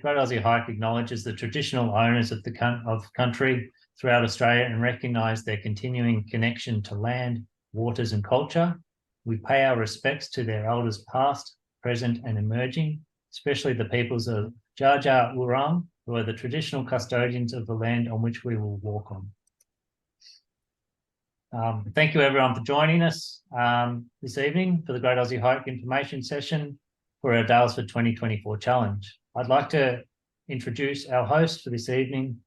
Great Aussie Hike acknowledges the traditional owners of the country throughout Australia and recognise their continuing connection to land, waters and culture. We pay our respects to their elders past, present and emerging, especially the peoples of Dja Dja Wurrung, who are the traditional custodians of the land on which we will walk on. Thank you everyone for joining us this evening for the Great Aussie Hike information session for our Daylesford 2024 challenge. I'd like to introduce our host for this evening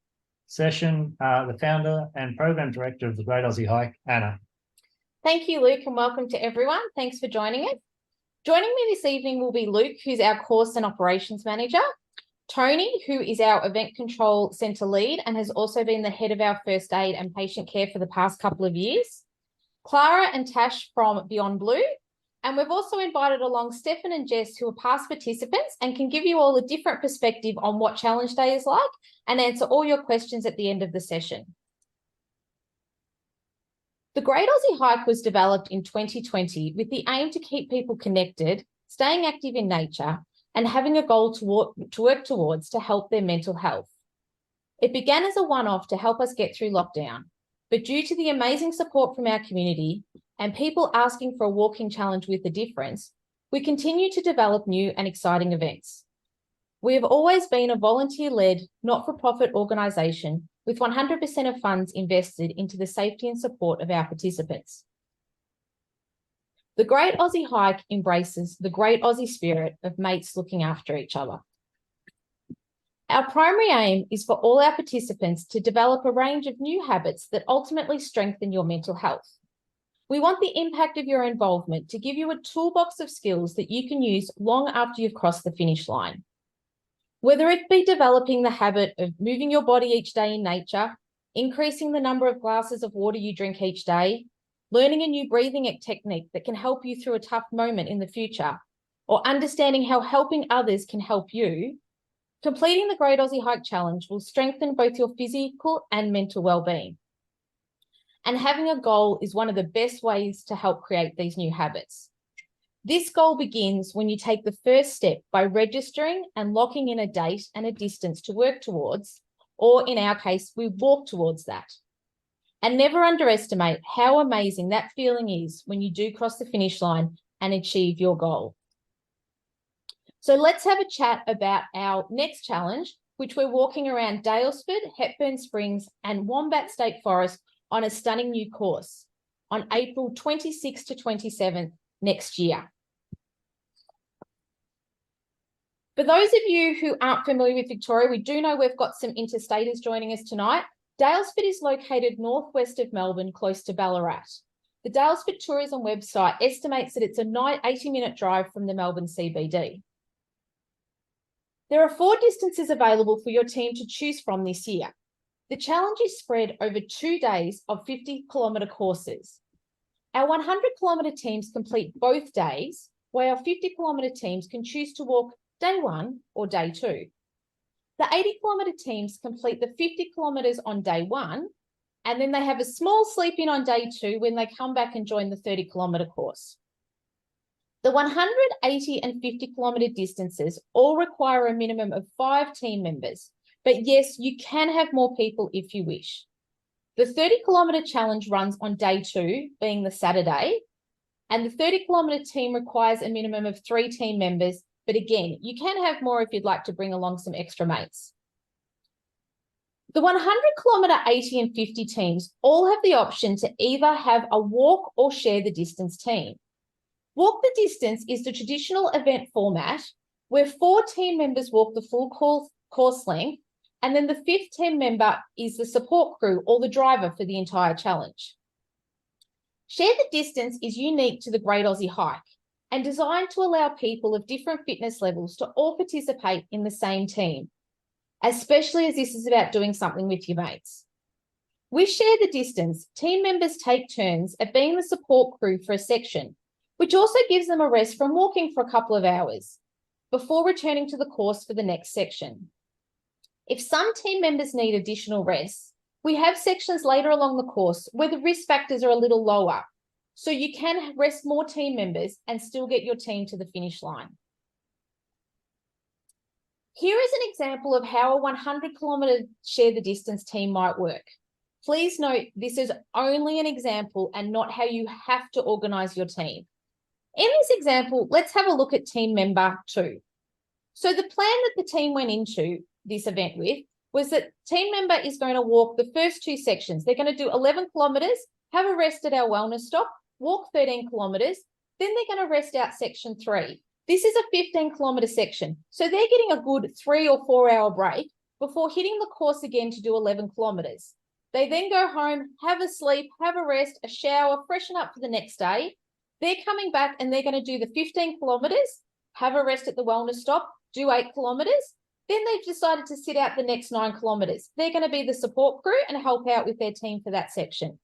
session, the founder and program director of the Great Aussie Hike, Anna. Thank you, Luke, and welcome to everyone. Thanks for joining us. Joining me this evening will be Luke, who's our course and operations manager, Tony, who is our event control centre lead and has also been the head of our first aid and patient care for the past couple of years, Clara and Tash from Beyond Blue, and we've also invited along Stefan and Jess, who are past participants and can give you all a different perspective on what Challenge Day is like and answer all your questions at the end of the session. The Great Aussie Hike was developed in 2020 with the aim to keep people connected, staying active in nature, and having a goal to work towards to help their mental health. It began as a one-off to help us get through lockdown, but due to the amazing support from our community and people asking for a walking challenge with a difference, we continue to develop new and exciting events. We have always been a volunteer-led, not-for-profit organisation with 100% of funds invested into the safety and support of our participants. The Great Aussie Hike embraces the great Aussie spirit of mates looking after each other. Our primary aim is for all our participants to develop a range of new habits that ultimately strengthen your mental health. We want the impact of your involvement to give you a toolbox of skills that you can use long after you've crossed the finish line. Whether it be developing the habit of moving your body each day in nature, increasing the number of glasses of water you drink each day, learning a new breathing technique that can help you through a tough moment in the future, or understanding how helping others can help you, completing the Great Aussie Hike Challenge will strengthen both your physical and mental well-being. And having a goal is one of the best ways to help create these new habits. This goal begins when you take the first step by registering and locking in a date and a distance to work towards, or in our case, we walk towards that. And never underestimate how amazing that feeling is when you do cross the finish line and achieve your goal. So let's have a chat about our next challenge, which we're walking around Daylesford, Hepburn Springs and Wombat State Forest on a stunning new course on April 26th to 27th next year. For those of you who aren't familiar with Victoria, we do know we've got some interstaters joining us tonight. Daylesford is located northwest of Melbourne, close to Ballarat. The Daylesford Tourism website estimates that it's a 80-minute drive from the Melbourne CBD. There are 4 distances available for your team to choose from this year. The challenge is spread over 2 days of 50-kilometre courses. Our 100-kilometre teams complete both days, while our 50-kilometre teams can choose to walk day 1 or day 2. The 80-kilometre teams complete the 50 kilometres on day 1, and then they have a small sleep in on day 2 when they come back and join the 30-kilometre course. The 100, 80 and 50-kilometre distances all require a minimum of 5 team members, but yes, you can have more people if you wish. The 30-kilometre challenge runs on day 2, being the Saturday, and the 30-kilometre team requires a minimum of 3 team members, but again, you can have more if you'd like to bring along some extra mates. The 100-kilometre, 80 and 50 teams all have the option to either have a walk or share the distance team. Walk the distance is the traditional event format where 4 team members walk the full course length, and then the 5th team member is the support crew or the driver for the entire challenge. Share the distance is unique to the Great Aussie Hike and designed to allow people of different fitness levels to all participate in the same team, especially as this is about doing something with your mates. With Share the Distance, team members take turns at being the support crew for a section, which also gives them a rest from walking for a couple of hours before returning to the course for the next section. If some team members need additional rest, we have sections later along the course where the risk factors are a little lower, so you can rest more team members and still get your team to the finish line. Here is an example of how a 100-kilometre share the distance team might work. Please note, this is only an example and not how you have to organise your team. In this example, let's have a look at team member 2. So the plan that the team went into this event with was that team member is going to walk the first 2 sections. They're going to do 11 kilometres, have a rest at our wellness stop, walk 13 kilometres, then they're going to rest out section 3. This is a 15-kilometre section, so they're getting a good 3 or 4 hour break before hitting the course again to do 11 kilometres. They then go home, have a sleep, have a rest, a shower, freshen up for the next day. They're coming back and they're going to do the 15 kilometres, have a rest at the wellness stop, do 8 kilometres. Then they've decided to sit out the next 9 kilometres. They're going to be the support crew and help out with their team for that section.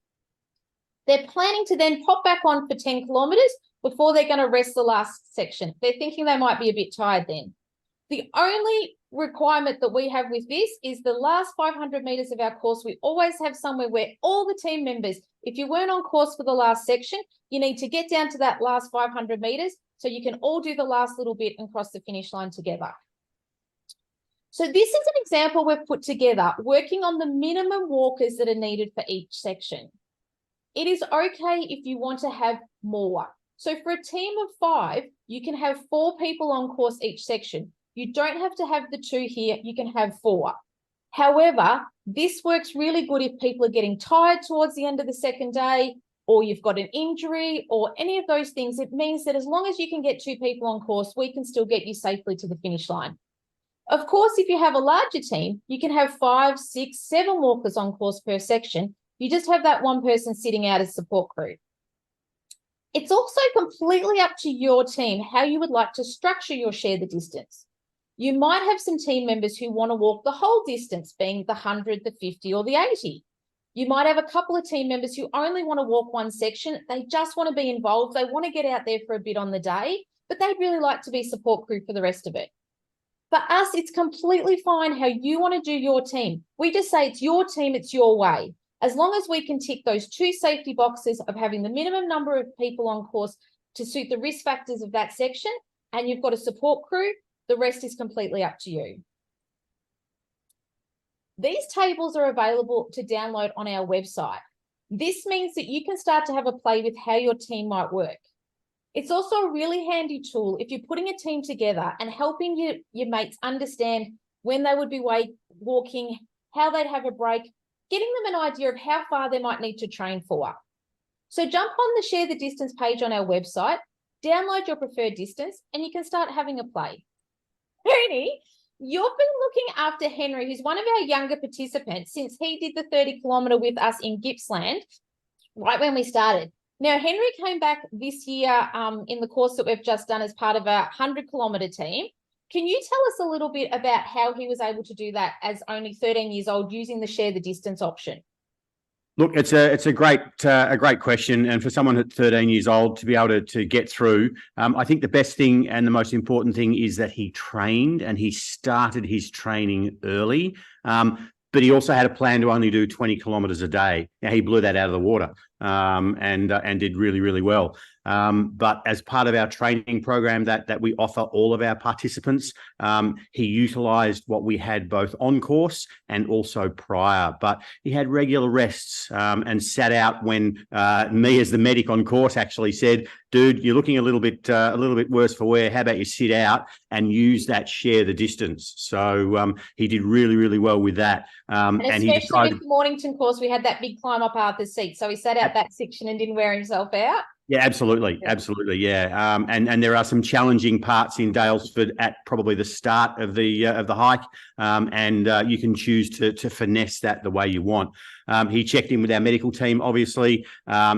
They're planning to then pop back on for 10 kilometres before they're going to rest the last section. They're thinking they might be a bit tired then. The only requirement that we have with this is the last 500 metres of our course, we always have somewhere where all the team members, if you weren't on course for the last section, you need to get down to that last 500 metres so you can all do the last little bit and cross the finish line together. So this is an example we've put together, working on the minimum walkers that are needed for each section. It is okay if you want to have more. So for a team of 5, you can have 4 people on course each section. You don't have to have the 2 here, you can have 4. However, this works really good if people are getting tired towards the end of the second day, or you've got an injury, or any of those things. It means that as long as you can get 2 people on course, we can still get you safely to the finish line. Of course, if you have a larger team, you can have 5, 6, 7 walkers on course per section. You just have that one person sitting out as support crew. It's also completely up to your team how you would like to structure your share the distance. You might have some team members who want to walk the whole distance, being the 100, the 50, or the 80. You might have a couple of team members who only want to walk one section. They just want to be involved. They want to get out there for a bit on the day, but they'd really like to be support crew for the rest of it. For us, it's completely fine how you want to do your team. We just say it's your team, it's your way. As long as we can tick those 2 safety boxes of having the minimum number of people on course to suit the risk factors of that section, and you've got a support crew, the rest is completely up to you. These tables are available to download on our website. This means that you can start to have a play with how your team might work. It's also a really handy tool if you're putting a team together and helping your mates understand when they would be walking, how they'd have a break, getting them an idea of how far they might need to train for. So jump on the Share the Distance page on our website, download your preferred distance, and you can start having a play. Tony, you've been looking after Henry, who's one of our younger participants, since he did the 30-kilometre with us in Gippsland, right when we started. Now, Henry came back this year in the course that we've just done as part of a 100-kilometre team. Can you tell us a little bit about how he was able to do that as only 13 years old using the Share the Distance option? Look, it's a great question, and for someone at 13 years old to be able to get through, I think the best thing and the most important thing is that he trained and he started his training early. But he also had a plan to only do 20 kilometres a day. Now, he blew that out of the water and did really, really well. But as part of our training program that we offer all of our participants, he utilised what we had both on course and also prior. But he had regular rests and sat out when me as the medic on course actually said, "Dude, you're looking a little bit worse for wear. How about you sit out and use that share the distance?" So he did really, really well with that. And especially with the Mornington course, we had that big climb up Arthur's Seat. So he sat out that section and didn't wear himself out. Yeah, absolutely. Absolutely. Yeah. And there are some challenging parts in Daylesford at probably the start of the hike. And you can choose to finesse that the way you want. He checked in with our medical team, obviously.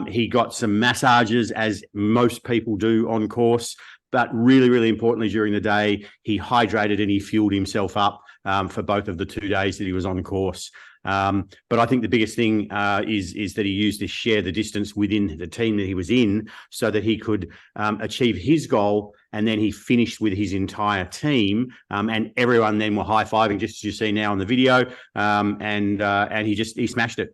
He got some massages, as most people do on course. But really, really importantly, during the day, he hydrated and he fueled himself up for both of the 2 days that he was on course. But I think the biggest thing is that he used to share the distance within the team that he was in so that he could achieve his goal, and then he finished with his entire team, and everyone then were high-fiving, just as you see now on the video, and he smashed it.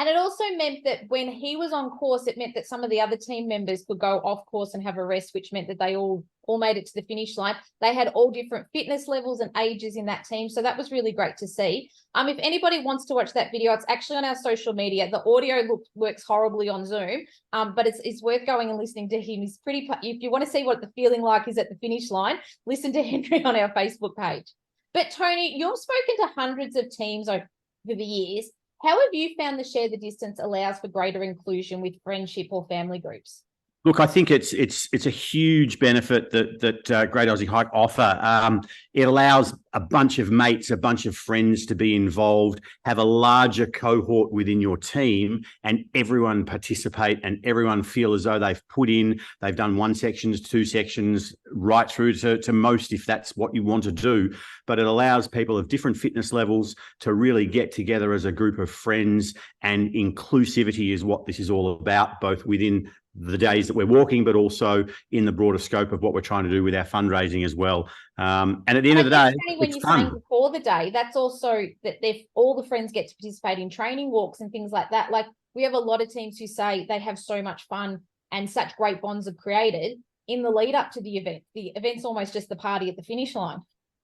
And it also meant that when he was on course, it meant that some of the other team members could go off course and have a rest, which meant that they all made it to the finish line. They had all different fitness levels and ages in that team. So that was really great to see. If anybody wants to watch that video, it's actually on our social media. The audio works horribly on Zoom, but it's worth going and listening to him. He's pretty, if you want to see what the feeling like is at the finish line, listen to Henry on our Facebook page. But Tony, you've spoken to hundreds of teams over the years. How have you found the Share the Distance allows for greater inclusion with friendship or family groups? Look, I think it's a huge benefit that Great Aussie Hike offer. It allows a bunch of mates, a bunch of friends to be involved, have a larger cohort within your team, and everyone participate and everyone feel as though they've done 1 section, 2 sections, right through to most, if that's what you want to do. But it allows people of different fitness levels to really get together as a group of friends, and inclusivity is what this is all about, both within the days that we're walking, but also in the broader scope of what we're trying to do with our fundraising as well. And at the end of the day, when you're saying before the day, that's also that all the friends get to participate in training walks and things like that. Like, we have a lot of teams who say they have so much fun and such great bonds are created in the lead up to the event. The event's almost just the party at the finish line.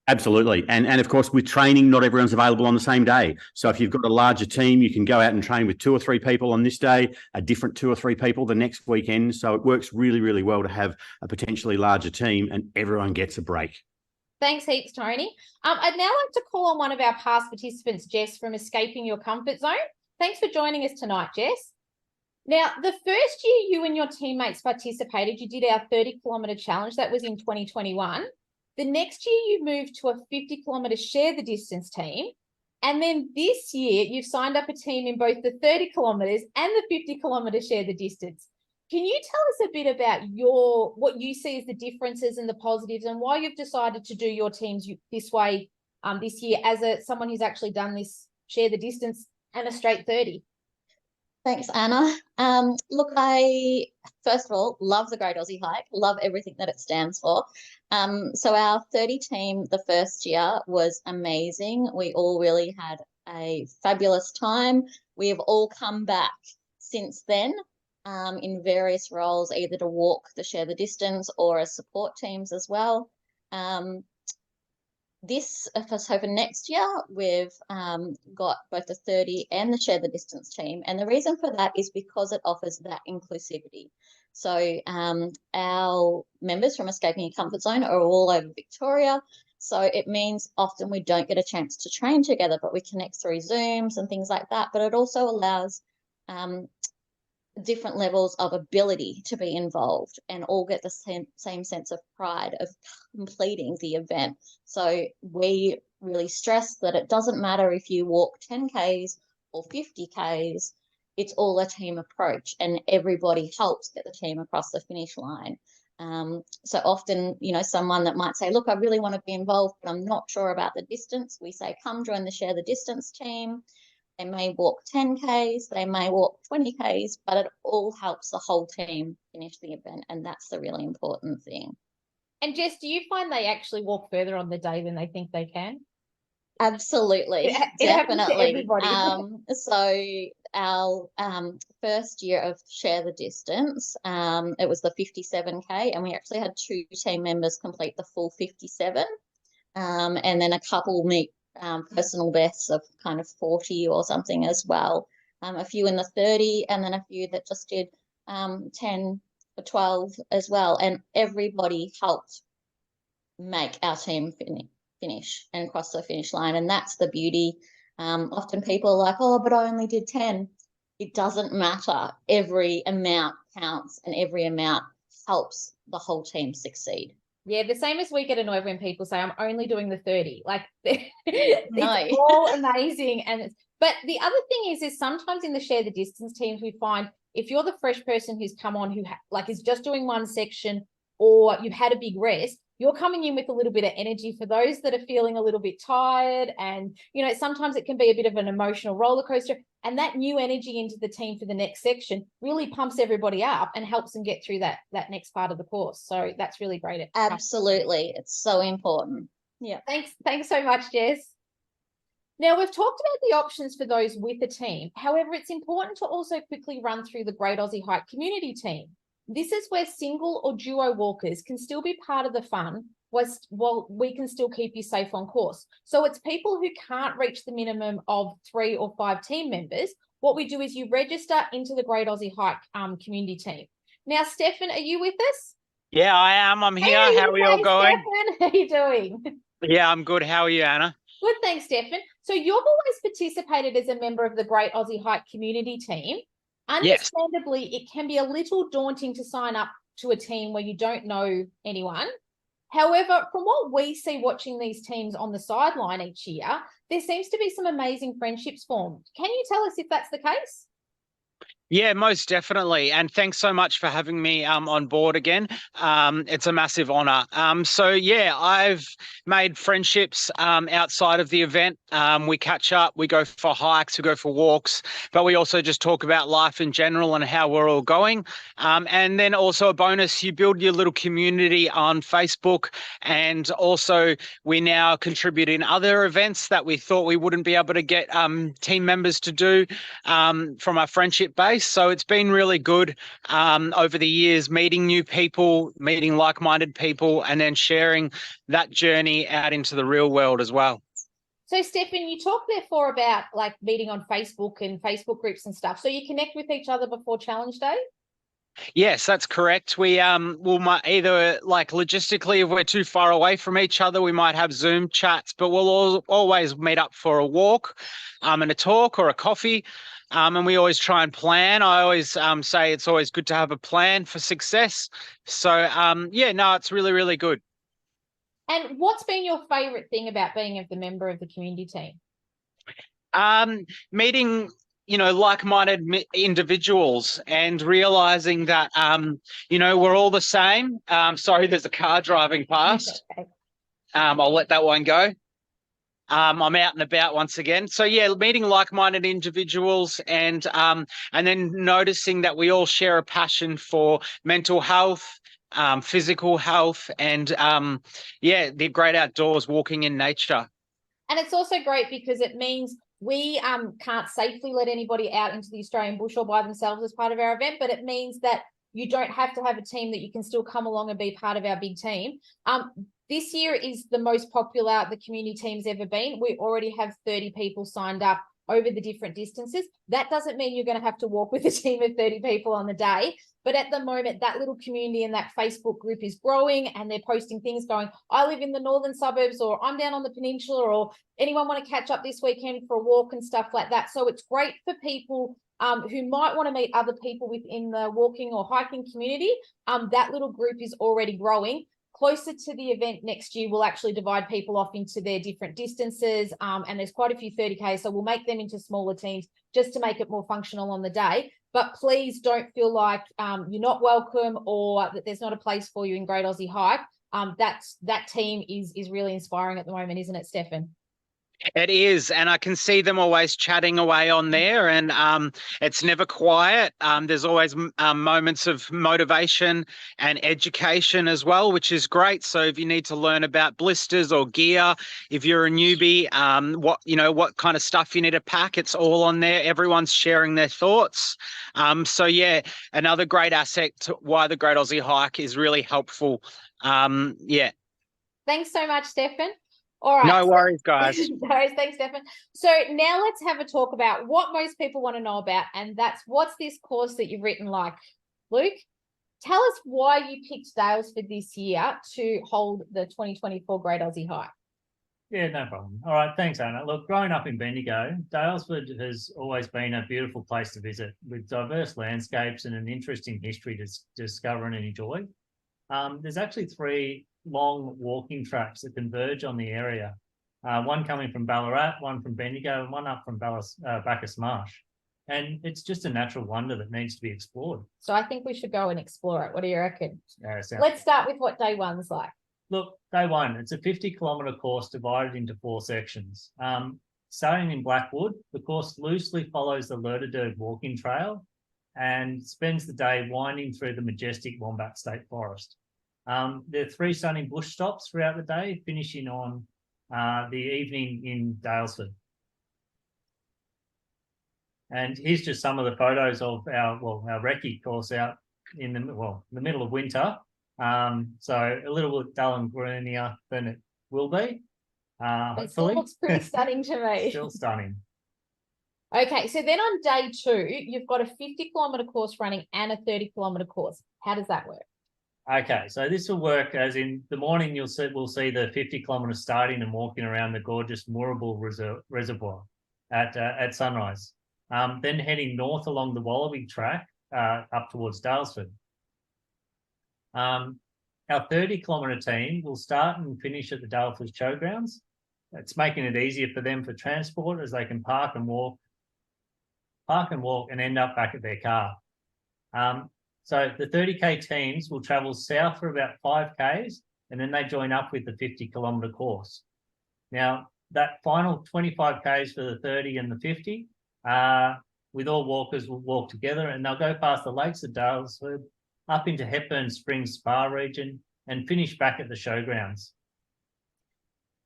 Absolutely. And of course, with training, not everyone's available on the same day. So if you've got a larger team, you can go out and train with 2 or 3 people on this day, a different 2 or 3 people the next weekend. So it works really, really well to have a potentially larger team and everyone gets a break. Thanks heaps, Tony. I'd now like to call on one of our past participants, Jess, from Escaping Your Comfort Zone. Thanks for joining us tonight, Jess. Now, the first year you and your teammates participated, you did our 30-kilometre challenge. That was in 2021. The next year you moved to a 50-kilometre Share the Distance team. And then this year you've signed up a team in both the 30 kilometres and the 50-kilometre Share the Distance. Can you tell us a bit about what you see as the differences and the positives, and why you've decided to do your teams this way this year as someone who's actually done this Share the Distance and a straight 30? Thanks, Anna. Look, I, first of all, love the Great Aussie Hike, love everything that it stands for. So our 30 team the first year was amazing. We all really had a fabulous time. We have all come back since then in various roles, either to walk the Share the Distance or as support teams as well. So for next year, we've got both the 30 and the Share the Distance team. And the reason for that is because it offers that inclusivity. So our members from Escaping Your Comfort Zone are all over Victoria. So it means often we don't get a chance to train together, but we connect through Zooms and things like that. But it also allows different levels of ability to be involved and all get the same sense of pride of completing the event. So we really stress that it doesn't matter if you walk 10Ks or 50Ks, it's all a team approach and everybody helps get the team across the finish line. So often, someone that might say, look, I really want to be involved, but I'm not sure about the distance. We say, come join the Share the Distance team. They may walk 10Ks, they may walk 20Ks, but it all helps the whole team finish the event, and that's the really important thing. And Jess, do you find they actually walk further on the day than they think they can? Absolutely, definitely. So our first year of Share the Distance, it was the 57K, and we actually had 2 team members complete the full 57, and then a couple meet personal bests of kind of 40 or something as well. A few in the 30, and then a few that just did 10 or 12 as well. And everybody helped make our team finish and cross the finish line. And that's the beauty. Often people are like, oh, but I only did 10. It doesn't matter. Every amount counts and every amount helps the whole team succeed. Yeah, the same as we get annoyed when people say, I'm only doing the 30. Like, it's all amazing. But the other thing is sometimes in the Share the Distance teams, we find if you're the fresh person who's come on, who is just doing one section, or you've had a big rest, you're coming in with a little bit of energy. For those that are feeling a little bit tired, and, sometimes it can be a bit of an emotional roller coaster, and that new energy into the team for the next section really pumps everybody up and helps them get through that next part of the course. So that's really great. Absolutely. It's so important. Yeah. Thanks so much, Jess. Now, we've talked about the options for those with a team. However, it's important to also quickly run through the Great Aussie Hike Community Team. This is where single or duo walkers can still be part of the fun while we can still keep you safe on course. So it's people who can't reach the minimum of 3 or 5 team members. What we do is you register into the Great Aussie Hike Community Team. Now, Stefan, are you with us? Yeah, I am. I'm here. Hey, How are you all going? Stefan, how are you doing? Yeah, I'm good. How are you, Anna? Good, thanks, Stefan. So you've always participated as a member of the Great Aussie Hike Community Team. Yes. Understandably, it can be a little daunting to sign up to a team where you don't know anyone. However, from what we see watching these teams on the sideline each year, there seems to be some amazing friendships formed. Can you tell us if that's the case? Yeah, most definitely. And thanks so much for having me on board again. It's a massive honor. So yeah, I've made friendships outside of the event. We catch up, we go for hikes, we go for walks, but we also just talk about life in general and how we're all going. And then also a bonus, you build your little community on Facebook, and also we now contribute in other events that we thought we wouldn't be able to get team members to do from our friendship base. So it's been really good over the years, meeting new people, meeting like-minded people, and then sharing that journey out into the real world as well. So, Stefan, you talked before about like meeting on Facebook and Facebook groups and stuff. So you connect with each other before Challenge Day? Yes, that's correct. We might either, like, logistically, if we're too far away from each other, we might have Zoom chats, but we'll always meet up for a walk and a talk or a coffee. And we always try and plan. I always say it's always good to have a plan for success. So yeah, no, it's really, really good. And what's been your favourite thing about being the member of the community team? Meeting, like-minded individuals and realizing that, we're all the same. Sorry, there's a car driving past. Okay. I'll let that one go. I'm out and about once again. So yeah, meeting like-minded individuals and then noticing that we all share a passion for mental health, physical health, and the great outdoors, walking in nature. And it's also great because it means we can't safely let anybody out into the Australian bush all by themselves as part of our event, but it means that you don't have to have a team, that you can still come along and be part of our big team. This year is the most popular the community team's ever been. We already have 30 people signed up over the different distances. That doesn't mean you're going to have to walk with a team of 30 people on the day. But at the moment, that little community and that Facebook group is growing, and they're posting things going, I live in the northern suburbs, or I'm down on the peninsula, or anyone want to catch up this weekend for a walk and stuff like that. So it's great for people who might want to meet other people within the walking or hiking community. That little group is already growing. Closer to the event next year, we'll actually divide people off into their different distances, and there's quite a few 30K, so we'll make them into smaller teams just to make it more functional on the day. But please don't feel like you're not welcome or that there's not a place for you in Great Aussie Hike. That team is really inspiring at the moment, isn't it, Stefan? It is, and I can see them always chatting away on there, and it's never quiet. There's always moments of motivation and education as well, which is great. So if you need to learn about blisters or gear, if you're a newbie, what kind of stuff you need to pack, it's all on there. Everyone's sharing their thoughts. So yeah, another great asset to why the Great Aussie Hike is really helpful. Yeah. Thanks so much, Stefan. All right. No worries, guys. No worries. Thanks, Stefan. So now let's have a talk about what most people want to know about, and that's what's this course that you've written like. Luke, tell us why you picked Daylesford this year to hold the 2024 Great Aussie Hike. Yeah, no problem. All right, thanks, Anna. Look, growing up in Bendigo, Daylesford has always been a beautiful place to visit with diverse landscapes and an interesting history to discover and enjoy. There's actually 3 long walking tracks that converge on the area. One coming from Ballarat, one from Bendigo, and one up from Bacchus Marsh. And it's just a natural wonder that needs to be explored. So I think we should go and explore it. What do you reckon? Let's start with what day one's like. Look, day one, it's a 50-kilometre course divided into 4 sections. Starting in Blackwood, the course loosely follows the Lerderderg walking trail and spends the day winding through the majestic Wombat State Forest. There are 3 stunning bush stops throughout the day, finishing on the evening in Daylesford. And here's just some of the photos of our recce course out in the middle of winter. So a little bit dull and greenier than it will be. It still looks pretty stunning to me. Still stunning. Okay, so then on day 2, you've got a 50-kilometre course running and a 30-kilometre course. How does that work? Okay, so this will work as in the morning we'll see the 50 kilometres starting and walking around the gorgeous Moorabool Reservoir at sunrise. Then heading north along the Wallaby track up towards Daylesford. Our 30-kilometre team will start and finish at the Daylesford Showgrounds. It's making it easier for them for transport as they can park and walk and end up back at their car. So the 30K teams will travel south for about 5Ks, and then they join up with the 50-kilometre course. Now, that final 25Ks for the 30 and the 50, with all walkers will walk together, and they'll go past the lakes of Daylesford, up into Hepburn Springs Spa region, and finish back at the showgrounds.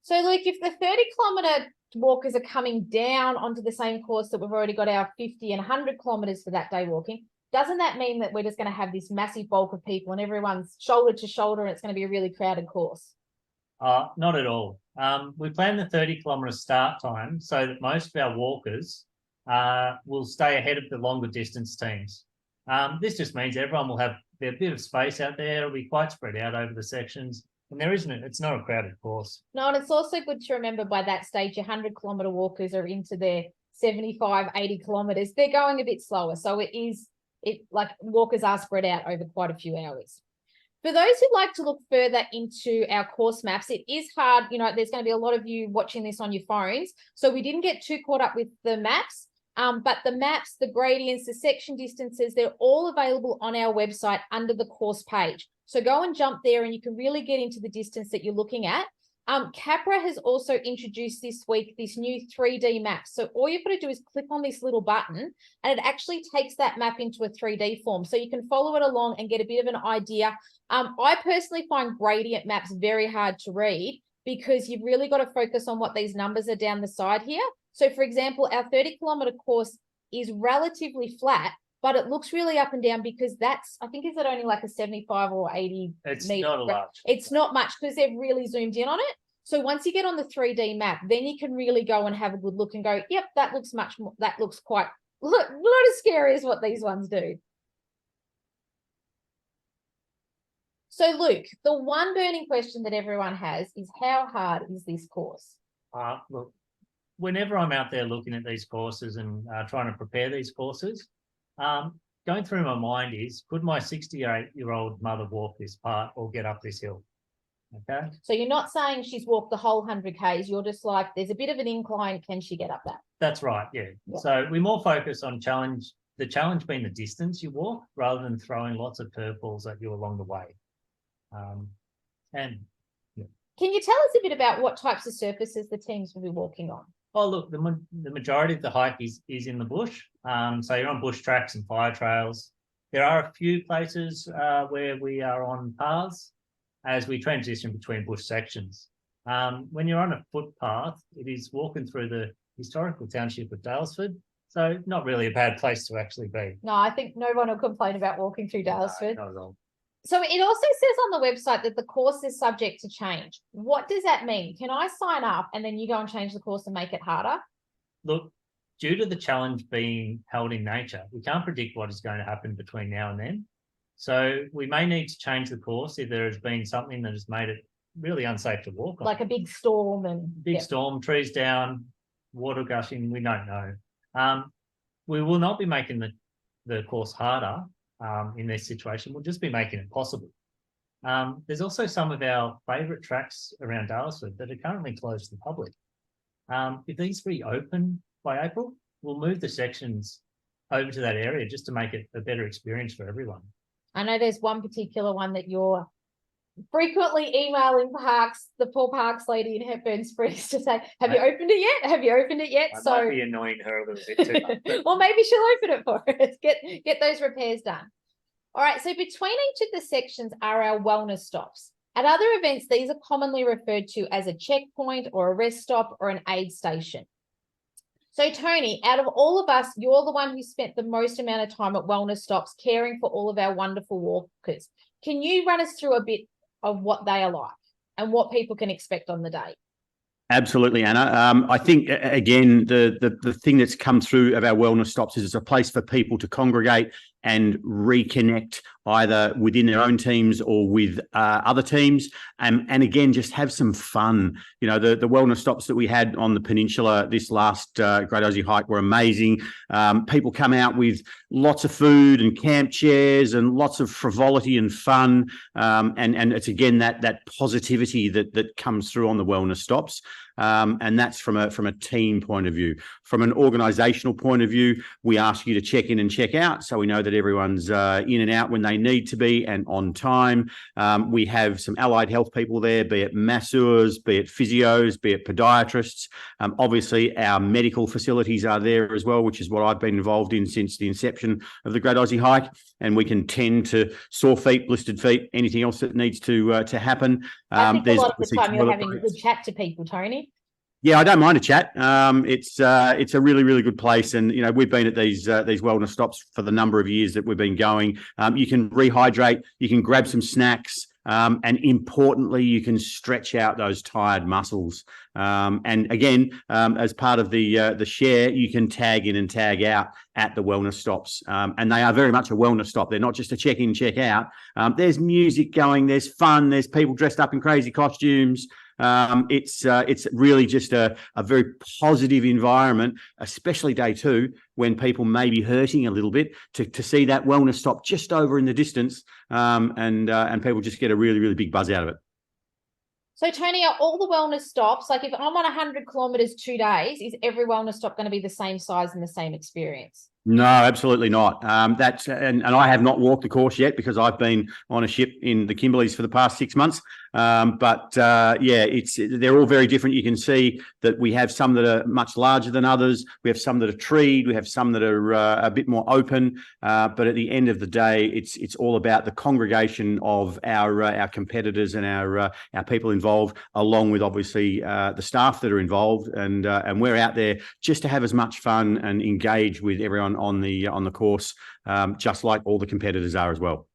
So, Luke, if the 30-kilometre walkers are coming down onto the same course that we've already got our 50 and 100 kilometres for that day walking, doesn't that mean that we're just going to have this massive bulk of people and everyone's shoulder to shoulder and it's going to be a really crowded course? Not at all. We plan the 30-kilometre start time so that most of our walkers will stay ahead of the longer distance teams. This just means everyone will have a bit of space out there. It'll be quite spread out over the sections. And it's not a crowded course. No, and it's also good to remember by that stage, your 100-kilometre walkers are into their 75, 80 kilometres. They're going a bit slower. So walkers are spread out over quite a few hours. For those who'd like to look further into our course maps, it is hard. There's going to be a lot of you watching this on your phones. So we didn't get too caught up with the maps. But the maps, the gradients, the section distances, they're all available on our website under the course page. So go and jump there and you can really get into the distance that you're looking at. Capra has also introduced this week this new 3D map. So all you've got to do is click on this little button and it actually takes that map into a 3D form. So you can follow it along and get a bit of an idea. I personally find gradient maps very hard to read because you've really got to focus on what these numbers are down the side here. So, for example, our 30-kilometre course is relatively flat, but it looks really up and down because I think, is it only like a 75 or 80 It's metre? not a lot. It's not much because they've really zoomed in on it. So once you get on the 3D map, then you can really go and have a good look and go, yep, that looks much more, that looks quite, not as scary as what these ones do. So, Luke, the one burning question that everyone has is how hard is this course? Look, whenever I'm out there looking at these courses and trying to prepare these courses, going through my mind is, could my 68-year-old mother walk this part or get up this hill? Okay. So you're not saying she's walked the whole 100 Ks. You're just like, there's a bit of an incline. Can she get up that? That's right. Yeah. So we more focus on the challenge being the distance you walk rather than throwing lots of curveballs at you along the way. Can you tell us a bit about what types of surfaces the teams will be walking on? Oh, look, the majority of the hike is in the bush. So you're on bush tracks and fire trails. There are a few places where we are on paths as we transition between bush sections. When you're on a footpath, it is walking through the historical township of Daylesford. So not really a bad place to actually be. No, I think no one will complain about walking through Daylesford. No, not at all. So it also says on the website that the course is subject to change. What does that mean? Can I sign up and then you go and change the course and make it harder? Look, due to the challenge being held in nature, we can't predict what is going to happen between now and then. So we may need to change the course if there has been something that has made it really unsafe to walk on. Like a big storm storm, trees down, water gushing, we don't know. We will not be making the course harder. In this situation, we'll just be making it possible. There's also some of our favourite tracks around Daylesford that are currently closed to the public. If these reopen by April, we'll move the sections over to that area just to make it a better experience for everyone. I know there's one particular one that you're frequently emailing the poor parks lady in Hepburn Springs to say, have you opened it yet? Have you opened it yet? I might be annoying her a little bit too much. Well, maybe she'll open it for us. Get those repairs done. All right, so between each of the sections are our wellness stops. At other events, these are commonly referred to as a checkpoint or a rest stop or an aid station. So Tony, out of all of us, you're the one who spent the most amount of time at wellness stops caring for all of our wonderful walkers. Can you run us through a bit of what they are like and what people can expect on the day? Absolutely, Anna. I think, again, the thing that's come through of our wellness stops is it's a place for people to congregate and reconnect either within their own teams or with other teams, and again, just have some fun. You know, the wellness stops that we had on the peninsula this last Great Aussie Hike were amazing. People come out with lots of food and camp chairs and lots of frivolity and fun, and it's again that positivity that comes through on the wellness stops. And that's from a team point of view. From an organisational point of view, we ask you to check in and check out, so we know that everyone's in and out when they need to be and on time. We have some allied health people there, be it masseurs, be it physios, be it podiatrists. Obviously, our medical facilities are there as well, which is what I've been involved in since the inception of the Great Aussie Hike. And we can tend to sore feet, blistered feet, anything else that needs to happen. I think a lot of the time you're having a good chat to people, Tony. Yeah, I don't mind a chat. It's a really, really good place, and you know, we've been at these wellness stops for the number of years that we've been going. You can rehydrate, you can grab some snacks, and importantly, you can stretch out those tired muscles. And again, as part of the share, you can tag in and tag out at the wellness stops, and they are very much a wellness stop. They're not just a check in, check out. There's music going, there's fun, there's people dressed up in crazy costumes. It's really just a very positive environment, especially day two, when people may be hurting a little bit, to see that wellness stop just over in the distance, and people just get a really, really big buzz out of it. So Tony, are all the wellness stops, like if I'm on 100 kilometres 2 days, is every wellness stop going to be the same size and the same experience? No, absolutely not. That's and I have not walked the course yet because I've been on a ship in the Kimberleys for the past 6 months. But they're all very different. You can see that we have some that are much larger than others. We have some that are treed. We have some that are a bit more open. But at the end of the day, it's all about the congregation of our competitors and our people involved, along with obviously the staff that are involved. And we're out there just to have as much fun and engage with everyone on the course, just like all the competitors are as well.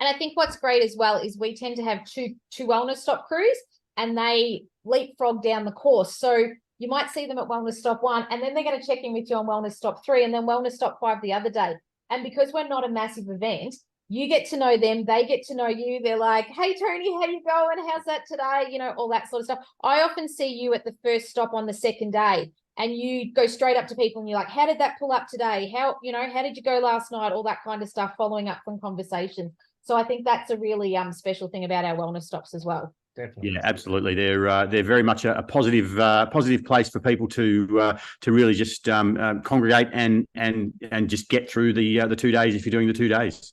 And I think what's great as well is we tend to have two wellness stop crews, and they leapfrog down the course. So you might see them at wellness stop 1, and then they're going to check in with you on wellness stop 3, and then wellness stop 5 the other day. And because we're not a massive event, you get to know them, they get to know you. They're like, hey, Tony, how you going? How's that today? You know, all that sort of stuff. I often see you at the first stop on the second day, and you go straight up to people and you're like, how did that pull up today? How did you go last night? All that kind of stuff, following up from conversations. So I think that's a really special thing about our wellness stops as well. Definitely. Yeah, absolutely. They're very much a positive place for people to really just congregate and just get through the 2 days if you're doing the 2 days.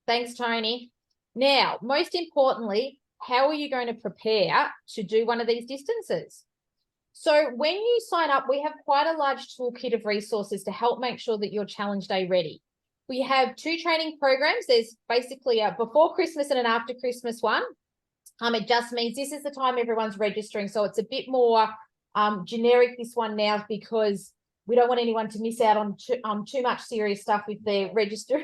Thanks, Tony. Now, most importantly, how are you going to prepare to do one of these distances? So when you sign up, we have quite a large toolkit of resources to help make sure that you're challenge day ready. We have 2 training programs. There's basically a before Christmas and an after Christmas one. It just means this is the time everyone's registering. So it's a bit more generic, this one now, because we don't want anyone to miss out on too much serious stuff if they're registering.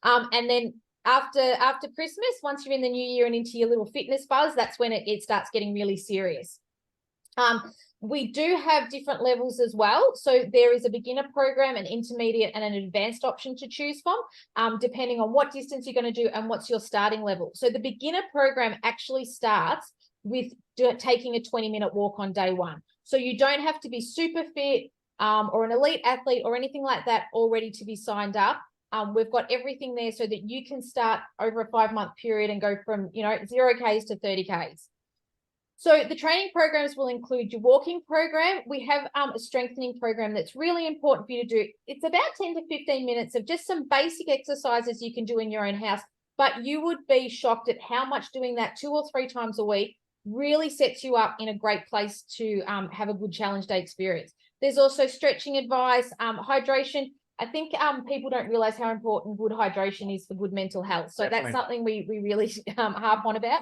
And then after Christmas, once you're in the new year and into your little fitness buzz, that's when it starts getting really serious. We do have different levels as well. So there is a beginner program, an intermediate and an advanced option to choose from, depending on what distance you're going to do and what's your starting level. So the beginner program actually starts with taking a 20-minute walk on day 1. So you don't have to be super fit or an elite athlete or anything like that all ready to be signed up. We've got everything there so that you can start over a 5-month period and go from 0Ks to 30Ks. So the training programs will include your walking program. We have a strengthening program that's really important for you to do. It's about 10 to 15 minutes of just some basic exercises you can do in your own house, but you would be shocked at how much doing that 2 or 3 times a week really sets you up in a great place to have a good challenge day experience. There's also stretching advice, hydration. I think people don't realize how important good hydration is for good mental health. So Definitely. That's something we really harp on about.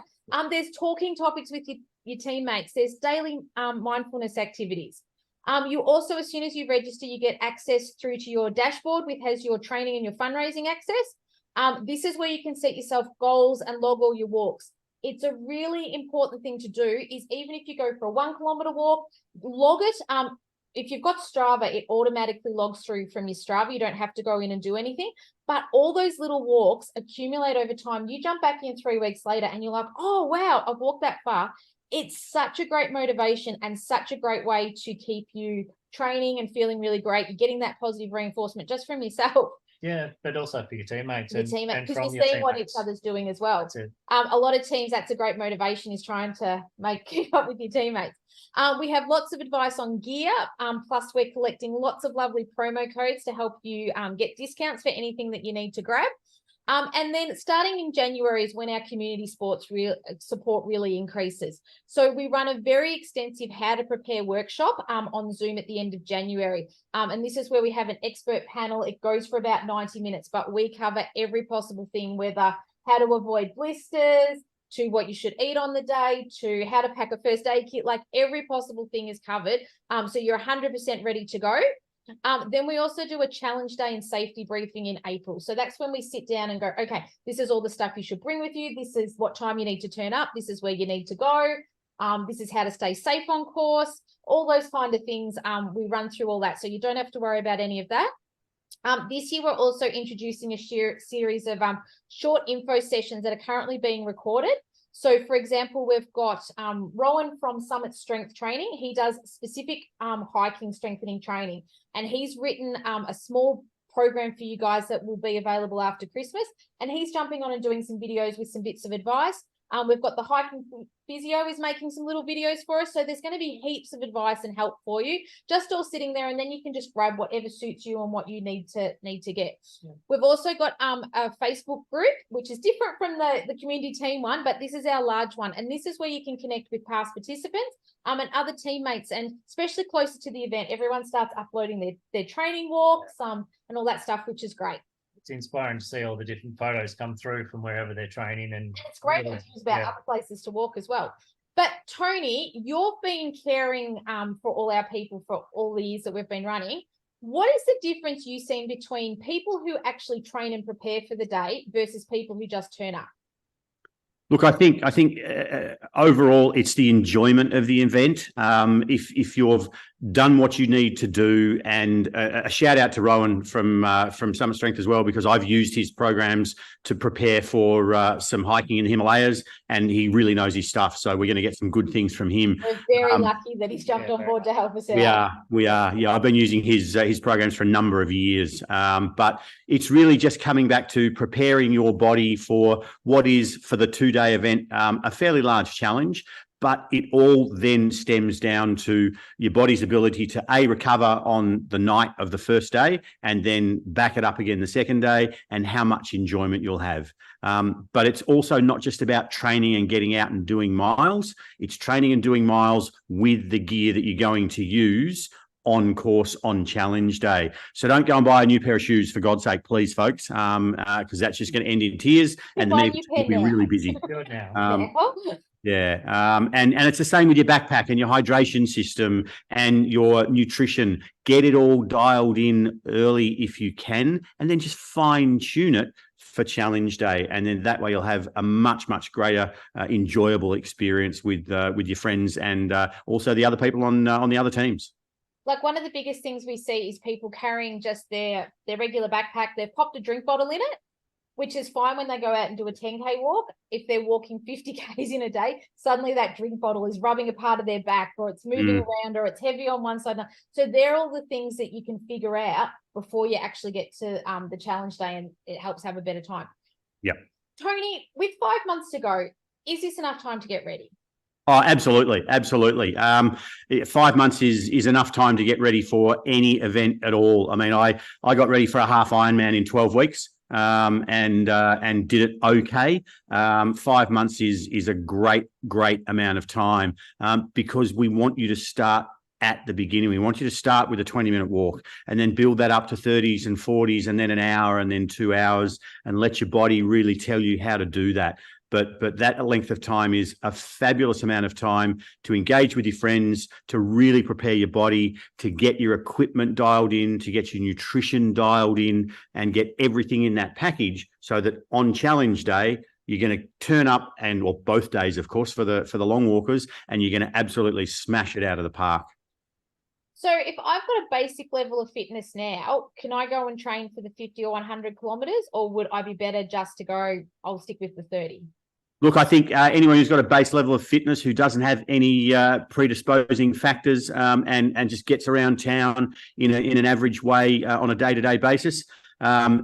There's talking topics with your teammates. There's daily mindfulness activities. You also, as soon as you register, you get access through to your dashboard, which has your training and your fundraising access. This is where you can set yourself goals and log all your walks. It's a really important thing to do is even if you go for a 1 kilometre walk, log it. If you've got Strava, it automatically logs through from your Strava. You don't have to go in and do anything. But all those little walks accumulate over time. You jump back in 3 weeks later and you're like, oh, wow, I've walked that far. It's such a great motivation and such a great way to keep you training and feeling really great. You're getting that positive reinforcement just from yourself. Yeah, but also for your teammates. Because you're seeing what each other's doing as well. A lot of teams, that's a great motivation, is trying to keep up with your teammates. We have lots of advice on gear, plus we're collecting lots of lovely promo codes to help you get discounts for anything that you need to grab. And then starting in January is when our community sports support really increases. So we run a very extensive how to prepare workshop on Zoom at the end of January. And this is where we have an expert panel. It goes for about 90 minutes, but we cover every possible thing, whether how to avoid blisters, to what you should eat on the day, to how to pack a first aid kit, like every possible thing is covered. So you're 100% ready to go. Then we also do a challenge day and safety briefing in April. So that's when we sit down and go, okay, this is all the stuff you should bring with you. This is what time you need to turn up. This is where you need to go. This is how to stay safe on course, all those kind of things. We run through all that. So you don't have to worry about any of that. This year, we're also introducing a series of short info sessions that are currently being recorded. So, for example, we've got Rowan from Summit Strength Training. He does specific hiking strengthening training, and he's written a small program for you guys that will be available after Christmas. And he's jumping on and doing some videos with some bits of advice. We've got the hiking physio is making some little videos for us. So there's going to be heaps of advice and help for you, just all sitting there, and then you can just grab whatever suits you and what you need to get. Yeah. We've also got a Facebook group, which is different from the community team one, but this is our large one. And this is where you can connect with past participants and other teammates, and especially closer to the event, everyone starts uploading their training walks and all that stuff, which is great. It's inspiring to see all the different photos come through from wherever they're training, and it's great news about other places to walk as well. But Tony, you've been caring for all our people for all the years that we've been running. What is the difference you've seen between people who actually train and prepare for the day versus people who just turn up? Look, I think overall it's the enjoyment of the event. If you've done what you need to do, and a shout out to Rowan from Summit Strength as well, because I've used his programs to prepare for some hiking in the Himalayas, and he really knows his stuff. So we're going to get some good things from him. We're very lucky that he's jumped on board to help us out. We are. Yeah, I've been using his programs for a number of years, but it's really just coming back to preparing your body for what is, for the 2-day event, a fairly large challenge. But it all then stems down to your body's ability to recover on the night of the first day, and then back it up again the second day, and how much enjoyment you'll have. But it's also not just about training and getting out and doing miles. It's training and doing miles with the gear that you're going to use on course on challenge day. So don't go and buy a new pair of shoes, for God's sake, please, folks, because that's just going to end in tears, and the next will be really busy. And it's the same with your backpack and your hydration system and your nutrition. Get it all dialed in early if you can, and then just fine tune it for challenge day. And then that way you'll have a much, much greater enjoyable experience with your friends and also the other people on the other teams. Like, one of the biggest things we see is people carrying just their regular backpack. They've popped a drink bottle in it, which is fine when they go out and do a 10K walk. If they're walking 50 Ks in a day, suddenly that drink bottle is rubbing a part of their back, or it's moving around, or it's heavy on one side. So they're all the things that you can figure out before you actually get to the challenge day, and it helps have a better time. Yep. Tony, with 5 months to go, is this enough time to get ready? Oh, absolutely. 5 months is enough time to get ready for any event at all. I mean, I got ready for a half Ironman in 12 weeks. And did it okay. 5 months is a great amount of time, because we want you to start at the beginning. We want you to start with a 20-minute walk, and then build that up to 30s and 40s, and then an hour, and then 2 hours, and let your body really tell you how to do that. But that length of time is a fabulous amount of time to engage with your friends, to really prepare your body, to get your equipment dialed in, to get your nutrition dialed in, and get everything in that package so that on challenge day, you're going to turn up, and or both days, of course, for the long walkers, and you're going to absolutely smash it out of the park. So if I've got a basic level of fitness now, can I go and train for the 50 or 100 kilometres, or would I be better just to go, I'll stick with the 30? Look, I think anyone who's got a base level of fitness, who doesn't have any predisposing factors, and just gets around town in an average way on a day-to-day basis,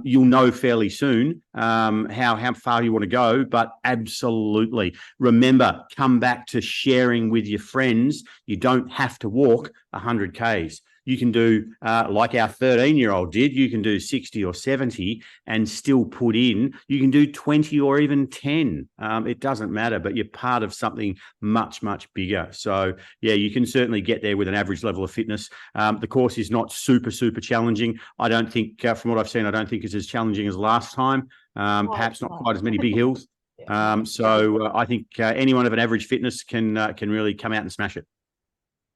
you'll know fairly soon how far you want to go. But absolutely, remember, come back to sharing with your friends. You don't have to walk 100 Ks. You can do, like our 13-year-old did, you can do 60 or 70 and still put in. You can do 20 or even 10. It doesn't matter, but you're part of something much, much bigger. So, yeah, you can certainly get there with an average level of fitness. The course is not super, super challenging. I don't think, from what I've seen, I don't think it's as challenging as last time. Perhaps not quite as many big hills. I think anyone of an average fitness can really come out and smash it.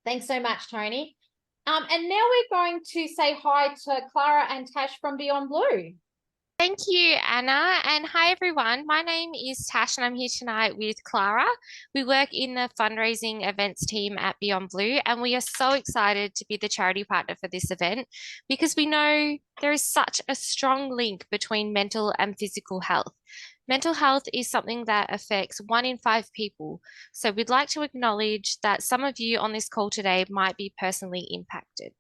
Thanks so much, Tony. And now we're going to say hi to Clara and Tash from Beyond Blue. Thank you, Anna. And hi, everyone. My name is Tash, and I'm here tonight with Clara. We work in the fundraising events team at Beyond Blue, and we are so excited to be the charity partner for this event because we know there is such a strong link between mental and physical health. Mental health is something that affects 1 in 5 people. So we'd like to acknowledge that some of you on this call today might be personally impacted.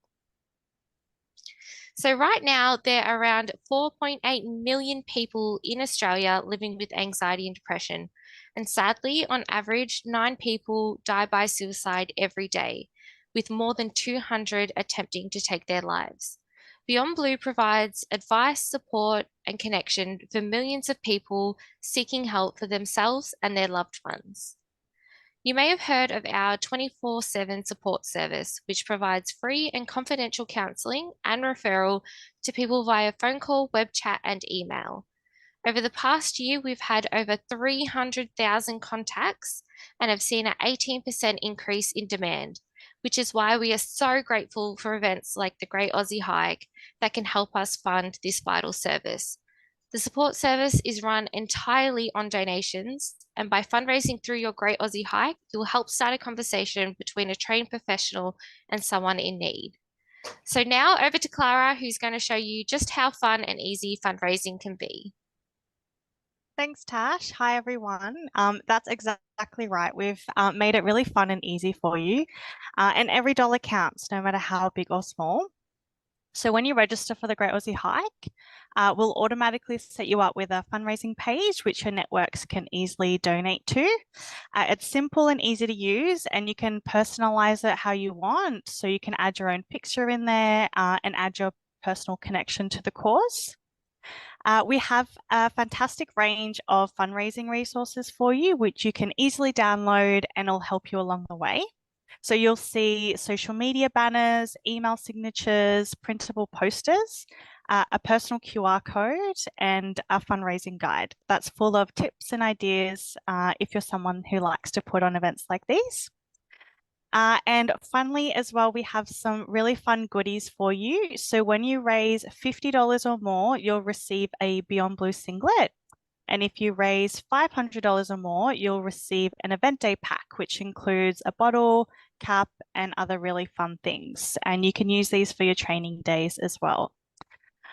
So right now, there are around 4.8 million people in Australia living with anxiety and depression. And sadly, on average, 9 people die by suicide every day, with more than 200 attempting to take their lives. Beyond Blue provides advice, support, and connection for millions of people seeking help for themselves and their loved ones. You may have heard of our 24/7 support service, which provides free and confidential counselling and referral to people via phone call, web chat, and email. Over the past year, we've had over 300,000 contacts and have seen an 18% increase in demand, which is why we are so grateful for events like the Great Aussie Hike that can help us fund this vital service. The support service is run entirely on donations, and by fundraising through your Great Aussie Hike, you'll help start a conversation between a trained professional and someone in need. So now over to Clara, who's going to show you just how fun and easy fundraising can be. Thanks, Tash. Hi, everyone. That's exactly right. We've made it really fun and easy for you. And every dollar counts, no matter how big or small. So when you register for the Great Aussie Hike, we'll automatically set you up with a fundraising page, which your networks can easily donate to. It's simple and easy to use, and you can personalize it how you want. So you can add your own picture in there and add your personal connection to the cause. We have a fantastic range of fundraising resources for you, which you can easily download and it'll help you along the way. So you'll see social media banners, email signatures, printable posters, a personal QR code, and a fundraising guide that's full of tips and ideas if you're someone who likes to put on events like these. And finally, as well, we have some really fun goodies for you. So when you raise $50 or more, you'll receive a Beyond Blue singlet. And if you raise $500 or more, you'll receive an event day pack, which includes a bottle, cap, and other really fun things. And you can use these for your training days as well.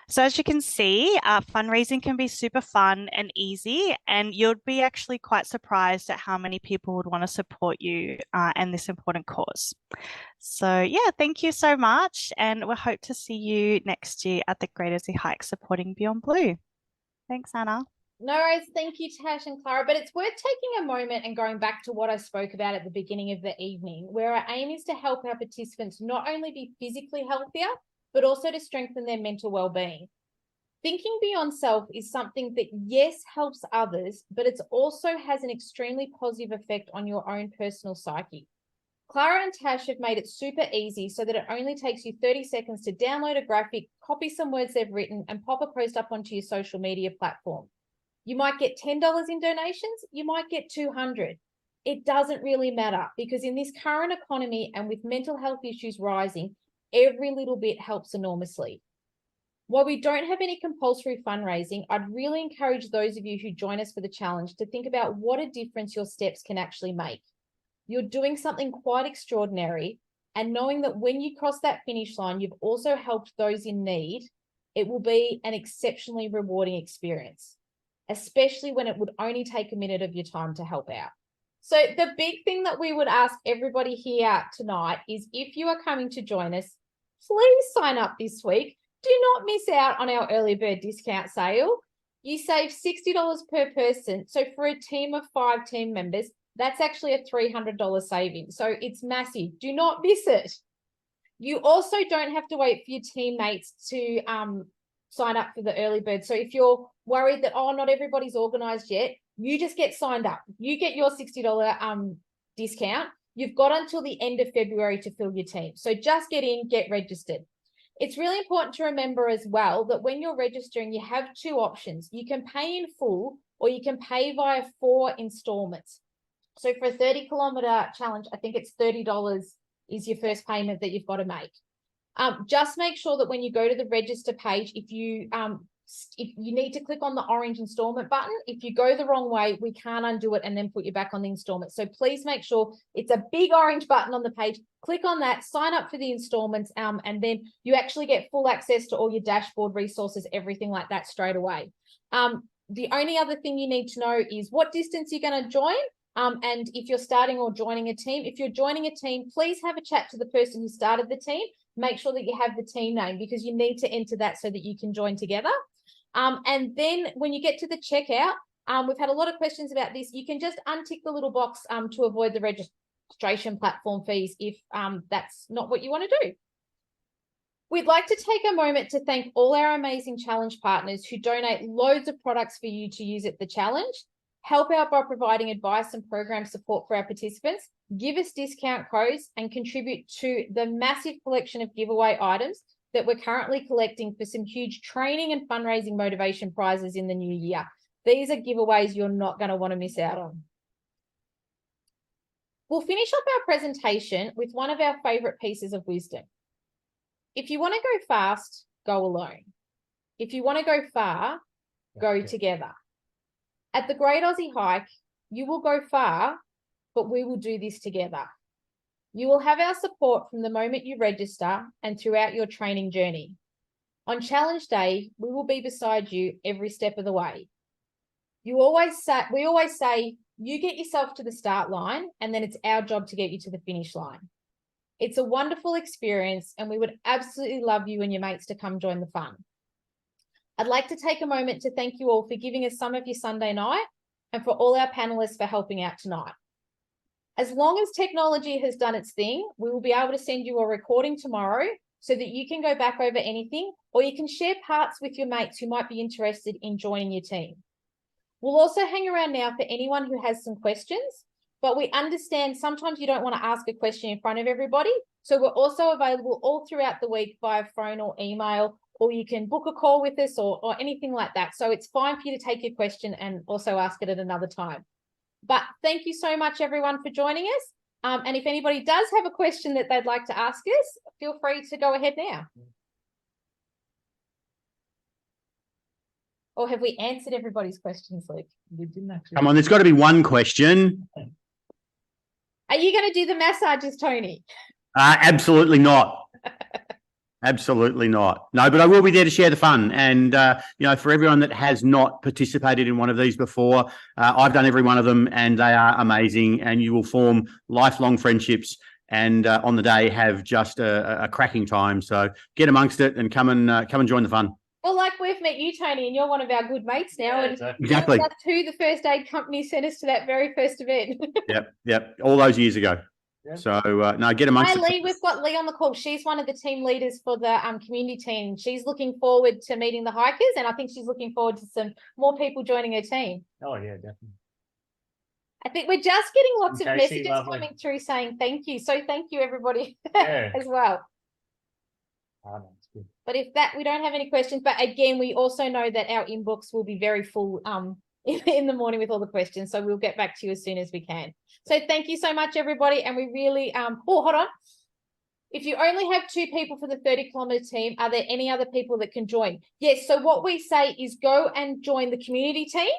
So as you can see, fundraising can be super fun and easy, and you'd be actually quite surprised at how many people would want to support you and this important cause. So yeah, thank you so much, and we hope to see you next year at the Great Aussie Hike supporting Beyond Blue. Thanks, Anna. No worries. Thank you, Tash and Clara. But it's worth taking a moment and going back to what I spoke about at the beginning of the evening, where our aim is to help our participants not only be physically healthier, but also to strengthen their mental well-being. Thinking beyond self is something that, yes, helps others, but it also has an extremely positive effect on your own personal psyche. Clara and Tash have made it super easy so that it only takes you 30 seconds to download a graphic, copy some words they've written, and pop a post up onto your social media platform. You might get $10 in donations. You might get 200. It doesn't really matter, because in this current economy and with mental health issues rising, every little bit helps enormously. While we don't have any compulsory fundraising, I'd really encourage those of you who join us for the challenge to think about what a difference your steps can actually make. You're doing something quite extraordinary, and knowing that when you cross that finish line, you've also helped those in need, it will be an exceptionally rewarding experience, especially when it would only take a minute of your time to help out. So the big thing that we would ask everybody here tonight is, if you are coming to join us, please sign up this week. Do not miss out on our early bird discount sale. You save $60 per person. So for a team of 5 team members, that's actually a $300 saving. So it's massive. Do not miss it. You also don't have to wait for your teammates to sign up for the early bird. So if you're worried that, oh, not everybody's organized yet, you just get signed up. You get your $60 discount. You've got until the end of February to fill your team. So just get in, get registered. It's really important to remember as well that when you're registering, you have 2 options. You can pay in full, or you can pay via 4 installments. So for a 30-kilometer challenge, I think it's $30 is your first payment that you've got to make. Just make sure that when you go to the register page, if you need to click on the orange installment button, if you go the wrong way, we can't undo it and then put you back on the installment. So please make sure it's a big orange button on the page. Click on that, sign up for the installments, and then you actually get full access to all your dashboard resources, everything like that straight away. The only other thing you need to know is what distance you're going to join. And if you're starting or joining a team, if you're joining a team, please have a chat to the person who started the team. Make sure that you have the team name, because you need to enter that so that you can join together. And then when you get to the checkout, we've had a lot of questions about this. You can just untick the little box to avoid the registration platform fees if that's not what you want to do. We'd like to take a moment to thank all our amazing challenge partners who donate loads of products for you to use at the challenge, help out by providing advice and program support for our participants, give us discount codes, and contribute to the massive collection of giveaway items that we're currently collecting for some huge training and fundraising motivation prizes in the new year. These are giveaways you're not going to want to miss out on. We'll finish up our presentation with one of our favorite pieces of wisdom. If you want to go fast, go alone. If you want to go far, go together. At the Great Aussie Hike, you will go far, but we will do this together. You will have our support from the moment you register and throughout your training journey. On challenge day, we will be beside you every step of the way. We always say, you get yourself to the start line, and then it's our job to get you to the finish line. It's a wonderful experience, and we would absolutely love you and your mates to come join the fun. I'd like to take a moment to thank you all for giving us some of your Sunday night, and for all our panelists for helping out tonight. As long as technology has done its thing, we will be able to send you a recording tomorrow so that you can go back over anything, or you can share parts with your mates who might be interested in joining your team. We'll also hang around now for anyone who has some questions, but we understand sometimes you don't want to ask a question in front of everybody. So we're also available all throughout the week via phone or email, or you can book a call with us or anything like that. So it's fine for you to take your question and also ask it at another time. But thank you so much, everyone, for joining us. And if anybody does have a question that they'd like to ask us, feel free to go ahead now. Or have we answered everybody's questions, Luke? We didn't actually. Come on, there's got to be one question. Are you going to do the massages, Tony? Absolutely not. Absolutely not. No, but I will be there to share the fun. And, for everyone that has not participated in one of these before, I've done every one of them, and they are amazing, and you will form lifelong friendships and on the day have just a cracking time. So get amongst it and come and join the fun. Well, like we've met you, Tony, and you're one of our good mates now. Yeah, and exactly. That's who the first aid company sent us to that very first event. Yep. All those years ago. Yep. So, no, get amongst it. Lee, we've got Lee on the call. She's one of the team leaders for the community team. She's looking forward to meeting the hikers, and I think she's looking forward to some more people joining her team. Oh, yeah, definitely. I think we're just getting lots of messages lovely. coming through saying thank you. So thank you, everybody, as well. Oh, that's good. But if that, we don't have any questions. But again, we also know that our inbox will be very full in the morning with all the questions. So we'll get back to you as soon as we can. So thank you so much, everybody. And we really, oh, hold on. If you only have 2 people for the 30-kilometre team, are there any other people that can join? Yes. So what we say is go and join the community team.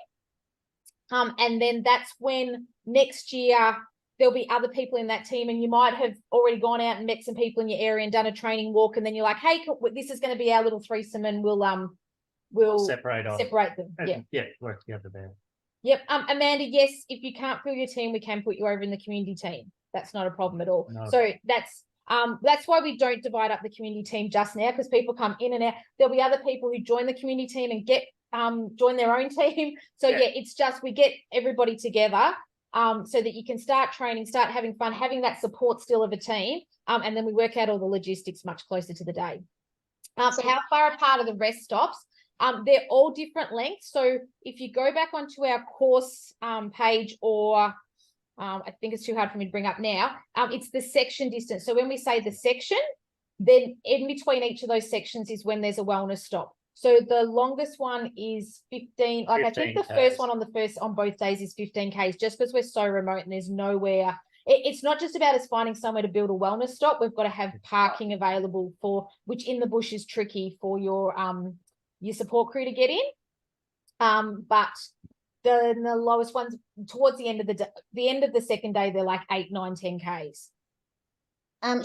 And then that's when next year there'll be other people in that team, and you might have already gone out and met some people in your area and done a training walk, and then you're like, hey, this is going to be our little threesome, and we'll separate them. Yeah, work together there. Yep. Amanda, yes, if you can't fill your team, we can put you over in the community team. That's not a problem at all. No. So that's why we don't divide up the community team just now, because people come in and out. There'll be other people who join the community team and get join their own team. So yeah, it's just we get everybody together so that you can start training, start having fun, having that support still of a team, and then we work out all the logistics much closer to the day. How far apart are the rest stops? They're all different lengths. So if you go back onto our course page, or I think it's too hard for me to bring up now, it's the section distance. So when we say the section, then in between each of those sections is when there's a wellness stop. So the longest one is 15. Like 15 I think the first one on both days is 15 Ks, just because we're so remote and there's nowhere. It's not just about us finding somewhere to build a wellness stop. We've got to have parking available for, which in the bush is tricky for your support crew to get in. But the lowest ones towards the end of the end of the second day, they're like 8, 9, 10 Ks.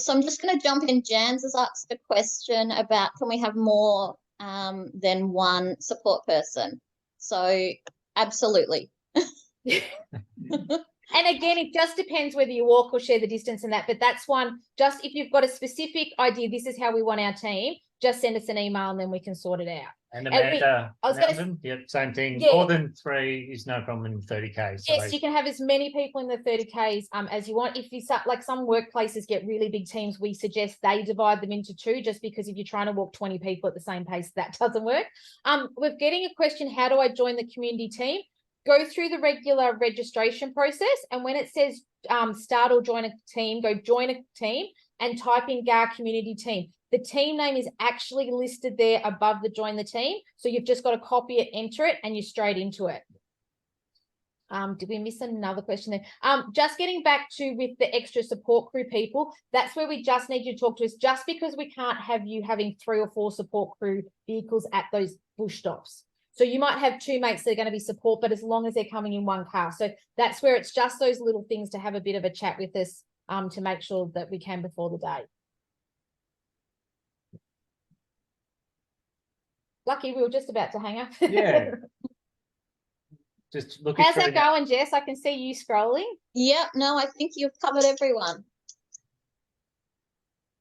So I'm just going to jump in. Jans has asked a question about, can we have more than one support person? So absolutely. And again, it just depends whether you walk or share the distance and that, but that's one, just if you've got a specific idea, this is how we want our team, just send us an email and then we can sort it out. And Amanda, same thing. Yeah. More than 3 is no problem in 30K. So yes, you can have as many people in the 30Ks as you want. If you start, like some workplaces get really big teams, we suggest they divide them into 2, just because if you're trying to walk 20 people at the same pace, that doesn't work. We're getting a question, how do I join the community team? Go through the regular registration process, and when it says start or join a team, go join a team and type in GAH Community Team. The team name is actually listed there above the join the team. So you've just got to copy it, enter it, and you're straight into it. Did we miss another question there? Just getting back to with the extra support crew people, that's where we just need you to talk to us, just because we can't have you having 3 or 4 support crew vehicles at those bush stops. So you might have 2 mates that are going to be support, but as long as they're coming in one car. So that's where it's just those little things to have a bit of a chat with us to make sure that we can before the day. Lucky, we were just about to hang up. Yeah. Just looking. How's that going, Jess? I can see you scrolling. Yeah, no, I think you've covered everyone.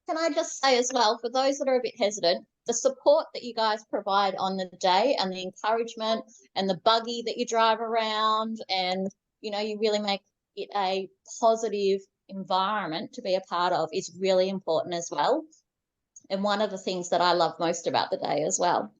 Can I just say as well, for those that are a bit hesitant, the support that you guys provide on the day and the encouragement and the buggy that you drive around, and, you know, you really make it a positive environment to be a part of, is really important as well. And one of the things that I love most about the day as well.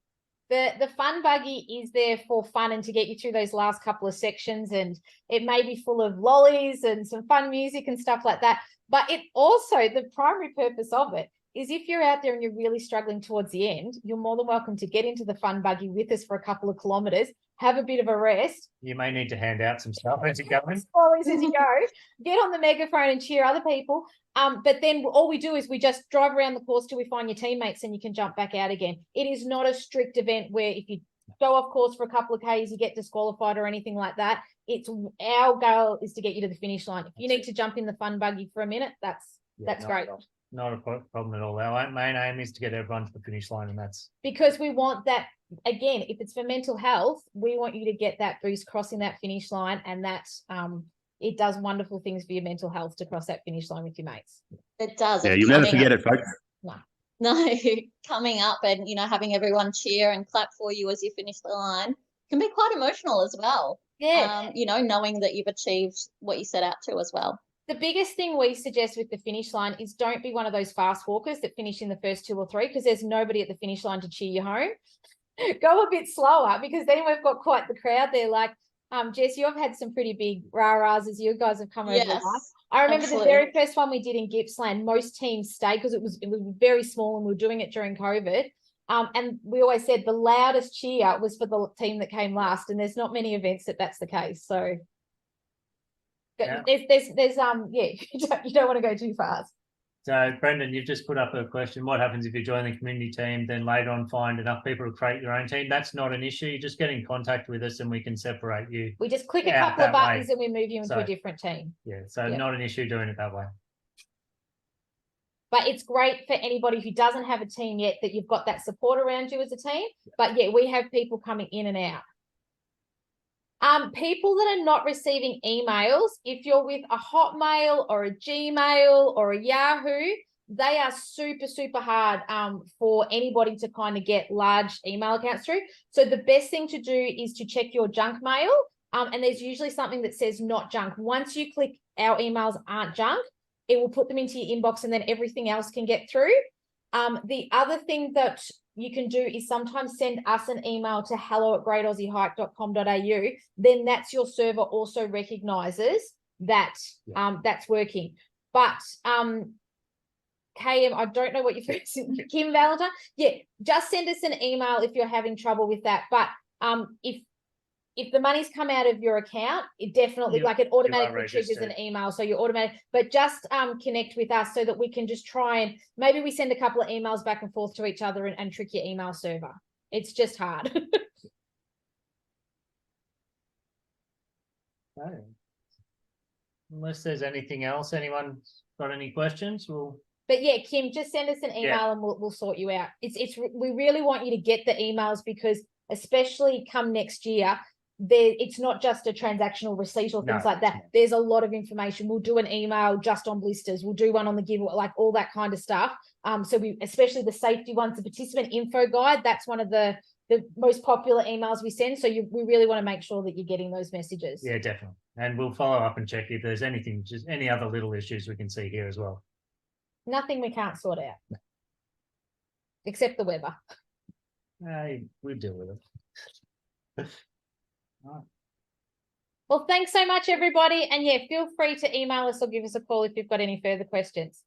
The fun buggy is there for fun and to get you through those last couple of sections, and it may be full of lollies and some fun music and stuff like that. But it also, the primary purpose of it is if you're out there and you're really struggling towards the end, you're more than welcome to get into the fun buggy with us for a couple of kilometres, have a bit of a rest. You may need to hand out some stuff as you go in. As you go, get on the megaphone and cheer other people. But then all we do is we just drive around the course till we find your teammates and you can jump back out again. It is not a strict event where if you go off course for a couple of Ks, you get disqualified or anything like that. It's our goal is to get you to the finish line. If you need to jump in the fun buggy for a minute, that's great. Not a problem at all. Our main aim is to get everyone to the finish line, and that's because we want that. Again, if it's for mental health, we want you to get that boost crossing that finish line, and that's it does wonderful things for your mental health to cross that finish line with your mates. It does. Yeah, you'll never forget it, folks. No, coming up and, you know, having everyone cheer and clap for you as you finish the line can be quite emotional as well. Yeah. You know, knowing that you've achieved what you set out to as well. The biggest thing we suggest with the finish line is don't be one of those fast walkers that finish in the first 2 or 3, because there's nobody at the finish line to cheer you home. Go a bit slower, because then we've got quite the crowd there. Like, Jess, you've had some pretty big rah-rahs as you guys have come over the line. I remember the very first one we did in Gippsland, most teams stayed because it was very small and we were doing it during COVID. And we always said the loudest cheer was for the team that came last, and there's not many events that's the case. So Yeah. there's you don't want to go too fast. So Brendan, you've just put up a question. What happens if you join the community team, then later on find enough people to create your own team? That's not an issue. You just get in contact with us and we can separate you. We just click a out couple of that way. buttons and we move you into So, a different team. Yeah, so Yep. not an issue doing it that way. But it's great for anybody who doesn't have a team yet that you've got that support around you as a team. But yeah, we have people coming in and out. People that are not receiving emails, if you're with a Hotmail or a Gmail or a Yahoo, they are super, super hard for anybody to kind of get large email accounts through. So the best thing to do is to check your junk mail. And there's usually something that says not junk. Once you click our emails aren't junk, it will put them into your inbox and then everything else can get through. The other thing that you can do is sometimes send us an email to hello@greataussiehike.com.au. Then that's your server also recognizes that that's working. But KM, I don't know what your first Kim Valentine. Yeah, just send us an email if you're having trouble with that. But if the money's come out of your account, it definitely it automatically triggers an email. So you're automatic, but just connect with us so that we can just try and maybe we send a couple of emails back and forth to each other and trick your email server. It's just hard. Okay. Unless there's anything else, anyone got any questions? But yeah, Kim, just send us an email and we'll sort you out. We really want you to get the emails because especially come next year, it's not just a transactional receipt or things like that. There's a lot of information. We'll do an email just on blisters. We'll do one on the giveaway, like all that kind of stuff. So especially the safety ones, the participant info guide, that's one of the most popular emails we send. So we really want to make sure that you're getting those messages. Yeah, definitely. And we'll follow up and check if there's anything, just any other little issues we can see here as well. Nothing we can't sort out. Except the weather. We deal with it. Right. Well, thanks so much, everybody. And yeah, feel free to email us or give us a call if you've got any further questions.